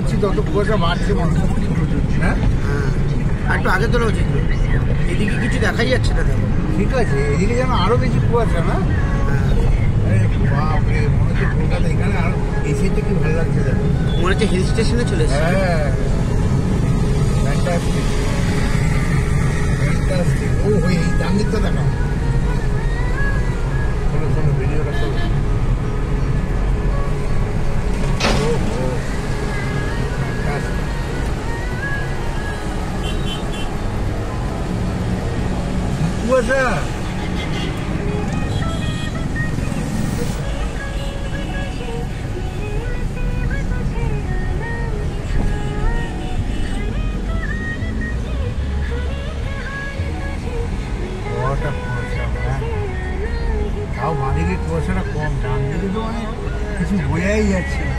এগোচ্ছি তত কুয়াশা বাড়ছে মনে হয়। হ্যাঁ আর একটু আগে তোলা উচিত। এদিকে কিছু দেখাই যাচ্ছে না, দেখো। ঠিক আছে, এদিকে যেন আরো বেশি কুয়াশা না? বাপরে, মনে হচ্ছে কলকাতা এখানে আর এই সাইডটা কি ভালো লাগছে দেখো। মনে হচ্ছে হিল স্টেশনে চলে এসেছে। হ্যাঁ ফ্যান্টাস্টিক ফ্যান্টাস্টিক। ও এই ডান দিকটা দেখা। শোনো শোনো, ভিডিওটা শোনো। কুয়াশা তাও বাঁদিকে কুয়াশাটা কম, ডান দিকে তো মানে কিছু বোঝাই যাচ্ছে না।